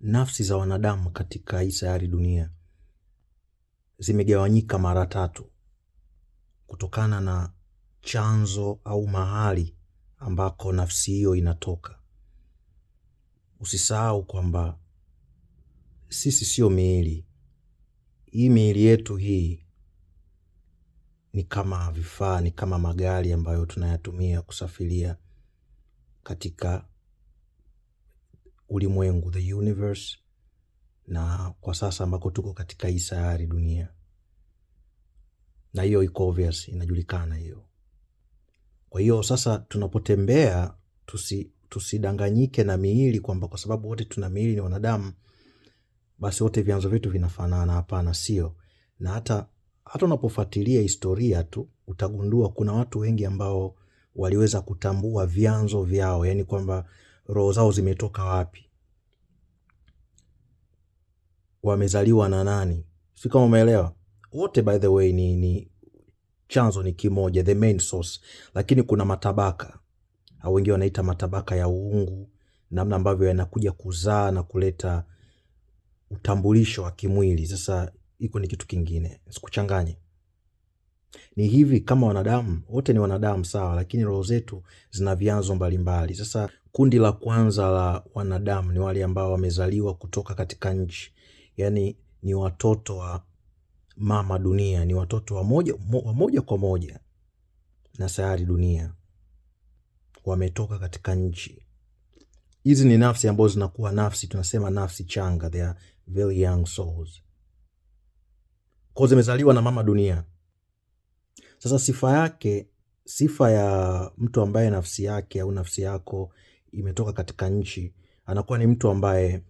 nafsi za wanadamu katika hii sayari dunia zimegawanyika mara 3 kutokana na chanzo au mahali ambako nafsi hiyo inatoka. Usisahau kwamba sisi sio miili. Hii miili yetu hii ni kama vifaa, ni kama magari ambayo tunayatumia kusafiria katika ulimwengu, the universe, na kwa sasa ambako tuko katika hii sayari dunia. Na hiyo iko obvious, inajulikana hiyo. Kwa hiyo sasa tunapotembea tusidanganyike na miili kwamba kwa sababu wote tuna miili, ni wanadamu, basi wote vyanzo vyetu vinafanana. Hapana, sio. Na hata unapofuatilia historia tu utagundua kuna watu wengi ambao waliweza kutambua vyanzo vyao, yani kwamba roho zao zimetoka wapi, wamezaliwa na nani. Si kama umeelewa? Wote by the way ni chanzo ni kimoja, the main source, lakini kuna matabaka au wengine wanaita matabaka ya uungu, namna ambavyo yanakuja kuzaa na kuleta utambulisho wa kimwili. Sasa iko ni kitu kingine, sikuchanganye. Ni hivi, kama wanadamu wote ni wanadamu sawa, lakini roho zetu zina vyanzo mbalimbali. Sasa kundi la kwanza la wanadamu ni wale ambao wamezaliwa kutoka katika nchi, yani ni watoto wa mama dunia, ni watoto wa moja kwa moja na sayari dunia, wametoka katika nchi. Hizi ni nafsi ambazo zinakuwa nafsi, tunasema nafsi changa, they are very young souls, kwa zimezaliwa na mama dunia. Sasa sifa ya mtu ambaye nafsi yake au nafsi yako imetoka katika nchi, anakuwa ni mtu ambaye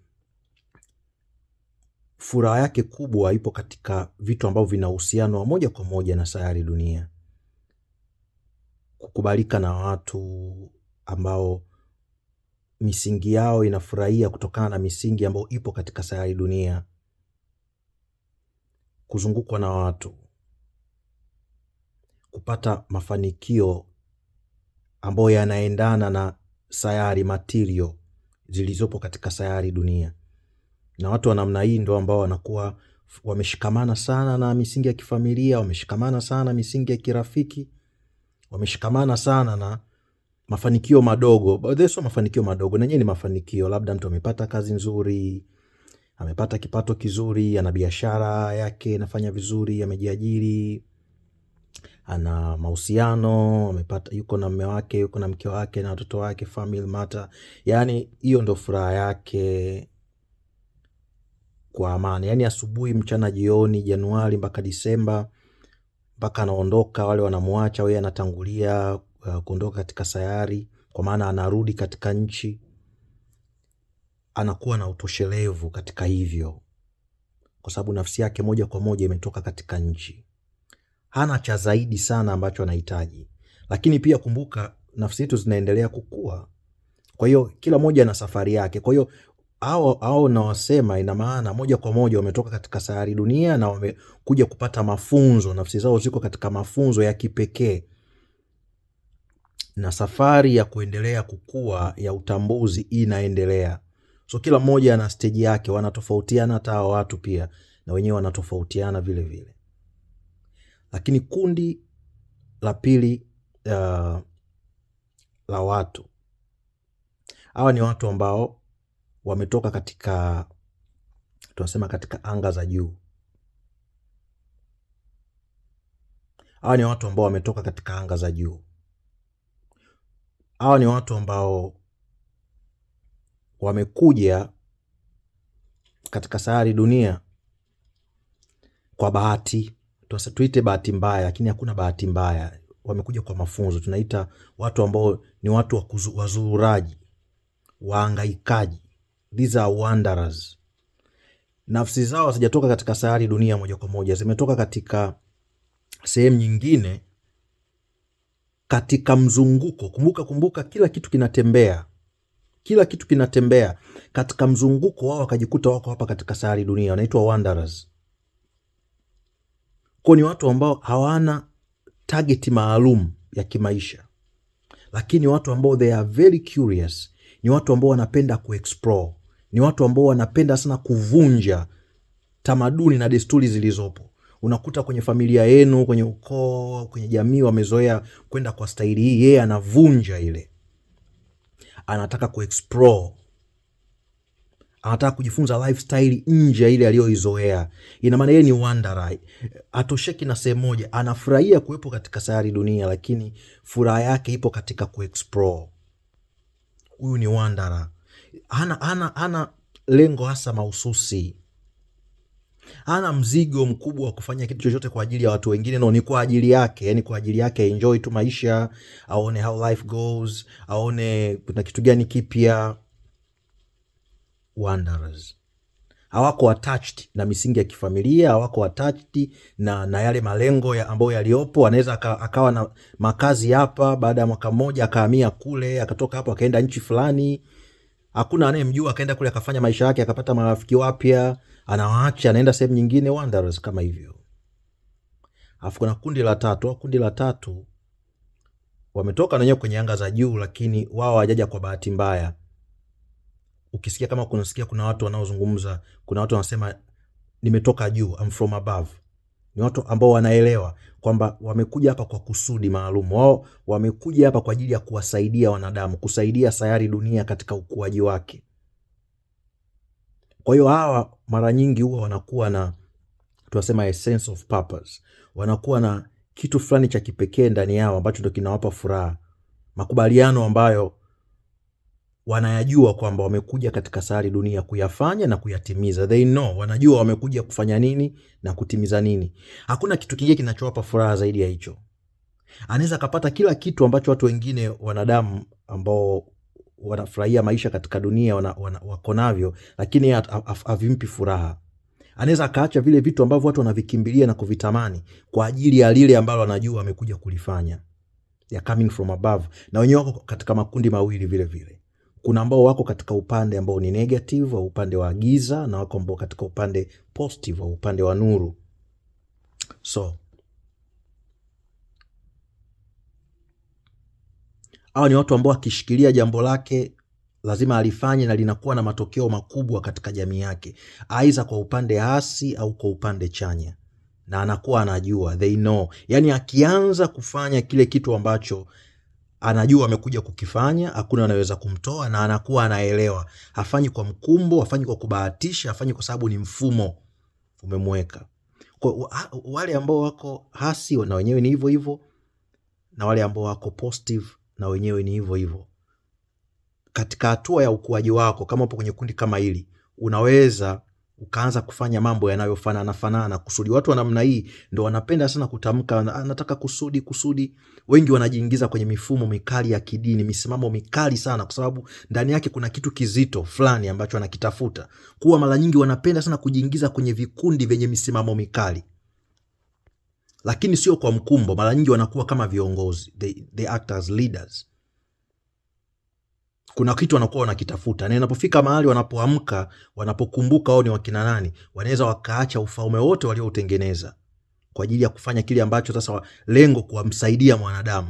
furaha yake kubwa ipo katika vitu ambavyo vina uhusiano wa moja kwa moja na sayari dunia. Kukubalika na watu ambao misingi yao inafurahia kutokana na misingi ambayo ipo katika sayari dunia. Kuzungukwa na watu, kupata mafanikio ambayo yanaendana na sayari material zilizopo katika sayari dunia. Na watu wa namna hii ndio ambao wanakuwa wameshikamana sana na misingi ya kifamilia, wameshikamana sana na misingi ya kirafiki, wameshikamana sana na mafanikio madogo. Baadhi sio mafanikio madogo, na yenyewe ni mafanikio. Labda mtu amepata kazi nzuri, amepata kipato kizuri, ana biashara yake inafanya vizuri, amejiajiri, ana mahusiano, amepata, yuko na mume wake, yuko na mke wake na watoto wake, family matter. Yani hiyo ndio furaha yake kwa amani. Yani asubuhi, mchana, jioni, Januari mpaka Disemba, mpaka anaondoka, wale wanamuacha, yeye anatangulia kuondoka katika sayari, kwa maana anarudi katika nchi, anakuwa na utoshelevu katika hivyo, kwa sababu nafsi yake moja kwa moja imetoka katika nchi. Hana cha zaidi sana ambacho anahitaji. Lakini pia kumbuka, nafsi zetu zinaendelea kukua, kwa hiyo kila moja na safari yake. Kwa hiyo hao nawasema, ina maana moja kwa moja wametoka katika sayari dunia na wamekuja kupata mafunzo. Nafsi zao ziko katika mafunzo ya kipekee, na safari ya kuendelea kukua ya utambuzi inaendelea. So kila mmoja ana stage yake, wanatofautiana. Hata hao watu pia na wenyewe wanatofautiana vile vile. Lakini kundi la pili la watu, hawa ni watu ambao wametoka katika, tunasema katika anga za juu. Hawa ni watu ambao wametoka katika anga za juu. Hawa ni watu ambao wamekuja katika sayari dunia kwa bahati, tuite bahati mbaya, lakini hakuna bahati mbaya. Wamekuja kwa mafunzo. Tunaita watu ambao ni watu wazururaji, waangaikaji. These are wanderers. Nafsi zao hazijatoka katika sayari dunia moja kwa moja, zimetoka katika sehemu nyingine, katika mzunguko. Kumbuka kila kitu kinatembea. Kila kitu kinatembea katika mzunguko wao, wakajikuta wako hapa katika sayari dunia, wanaitwa wanderers. Kwa ni watu ambao hawana target maalum ya kimaisha, lakini watu ambao they are very curious, ni watu ambao wanapenda kuexplore, Ni watu ambao wanapenda sana kuvunja tamaduni na desturi zilizopo. Unakuta kwenye familia yenu, kwenye ukoo, kwenye jamii wamezoea kwenda kwa staili hii, yeye anavunja ile. Anataka kuexplore, anataka kujifunza lifestyle nje ya ile aliyoizoea. Ina maana yeye ni wanderer, atosheki na sehemu moja. Anafurahia kuwepo katika sayari dunia, lakini furaha yake ipo katika kuexplore. Huyu ni wanderer, hana lengo hasa mahususi, hana mzigo mkubwa wa kufanya kitu chochote kwa ajili ya watu wengine. No, ni kwa ajili yake, yani kwa ajili yake, enjoy tu maisha, aone how life goes, aone kuna kitu gani kipya. Wanderers hawako attached na misingi ya kifamilia, hawako attached na yale malengo ambayo yaliopo. Anaweza akawa na makazi hapa, baada ya mwaka mmoja akahamia kule, akatoka hapo akaenda nchi fulani, hakuna anayemjua, akaenda kule akafanya maisha yake, akapata marafiki wapya, anawaacha, anaenda sehemu nyingine. Wanderers kama hivyo. Alafu kuna kundi la tatu wametoka wenyewe kwenye anga za juu, lakini wao hawajaja kwa bahati mbaya. Ukisikia kama kuna watu wanaozungumza, kuna watu wanasema nimetoka juu, I'm from above. Ni watu ambao wanaelewa kwamba wamekuja hapa kwa kusudi maalum. Wao wamekuja hapa kwa ajili ya kuwasaidia wanadamu, kusaidia sayari dunia katika ukuaji wake. Kwa hiyo hawa mara nyingi huwa wanakuwa na, tunasema, a sense of purpose. Wanakuwa na kitu fulani cha kipekee ndani yao ambacho ndio kinawapa furaha, makubaliano ambayo wanayajua kwamba wamekuja katika sayari dunia kuyafanya na kuyatimiza. They know, wanajua wamekuja kufanya nini na kutimiza nini. Hakuna kitu kingine kinachowapa furaha zaidi ya hicho. Anaweza akapata kila kitu ambacho watu wengine, wanadamu ambao wanafurahia maisha katika dunia wako navyo, lakini havimpi furaha. Anaweza akaacha vile vitu ambavyo watu wanavikimbilia na kuvitamani kwa ajili ya lile ambalo anajua amekuja kulifanya. They are coming from above. Na wenyewe wako katika makundi mawili vile vile. Kuna ambao wako katika upande ambao ni negative au upande wa giza, na wako ambao katika upande positive au upande wa nuru. So hao ni watu ambao akishikilia jambo lake lazima alifanye na linakuwa na matokeo makubwa katika jamii yake, aidha kwa upande hasi au kwa upande chanya, na anakuwa anajua, they know. Yani akianza kufanya kile kitu ambacho anajua amekuja kukifanya, hakuna anaweza kumtoa, na anakuwa anaelewa. Hafanyi kwa mkumbo, hafanyi kwa kubahatisha, hafanyi kwa sababu ni mfumo umemweka. Kwa wale ambao wako hasi na wenyewe ni hivyo hivyo, na wale ambao wako positive na wenyewe ni hivyo hivyo. Katika hatua ya ukuaji wako, kama upo kwenye kundi kama hili, unaweza ukaanza kufanya mambo yanayofanana kusudi. Watu wa namna hii ndo wanapenda sana kutamka, anataka kusudi. Wengi wanajiingiza kwenye mifumo mikali ya kidini, misimamo mikali sana, kwa sababu ndani yake kuna kitu kizito fulani ambacho anakitafuta. Kuwa mara nyingi wanapenda sana kujiingiza kwenye vikundi vyenye misimamo mikali, lakini sio kwa mkumbo. Mara nyingi wanakuwa kama viongozi, they act as leaders. Kuna kitu wanakuwa wanakitafuta, na inapofika mahali wanapoamka, wanapokumbuka wao ni wakina nani, wanaweza wakaacha ufalme wote walioutengeneza kwa ajili ya kufanya kile ambacho sasa lengo kuwamsaidia mwanadamu.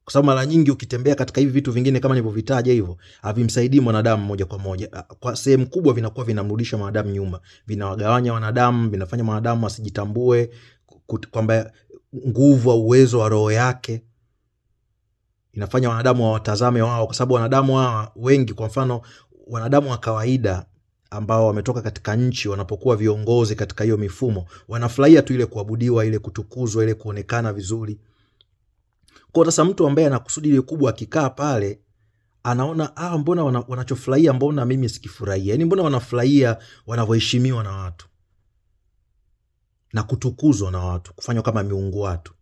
Kwa sababu mara nyingi ukitembea katika hivi vitu vingine kama nilivyovitaja hivyo, havimsaidii mwanadamu moja kwa moja. Kwa sehemu kubwa vinakuwa vinamrudisha mwanadamu nyuma, vinawagawanya wanadamu, vinafanya mwanadamu asijitambue kwamba nguvu au uwezo wa roho yake, inafanya wanadamu wawatazame wao, kwa sababu wanadamu hawa wengi, kwa mfano wanadamu wa kawaida ambao wametoka katika nchi, wanapokuwa viongozi katika hiyo mifumo, wanafurahia tu ile kuabudiwa, ile kutukuzwa, ile kuonekana vizuri. Kwa sasa mtu ambaye anakusudi ile kubwa akikaa pale, anaona mbona wanachofurahia, mbona mimi sikifurahia? Yani mbona wanafurahia wanavyoheshimiwa na watu na kutukuzwa na watu, kufanywa kama miungu watu.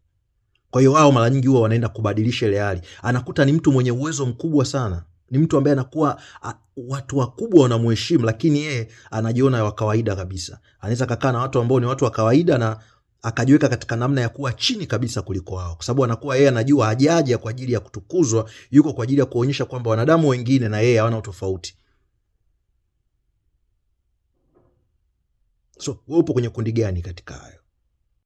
Kwa hiyo wao mara nyingi huwa wanaenda kubadilisha ile hali. Anakuta ni mtu mwenye uwezo mkubwa sana, ni mtu ambaye anakuwa watu wakubwa wanamheshimu, lakini yeye anajiona wa kawaida kabisa. Anaweza kukaa na watu ambao ni watu wa kawaida na akajiweka katika namna ya kuwa chini kabisa kuliko wao, kwa sababu anakuwa yeye anajua hajaja kwa ajili ya kutukuzwa, yuko kwa ajili ya kuonyesha kwamba wanadamu wengine na yeye hawana tofauti. So wewe upo kwenye kundi gani katika hayo?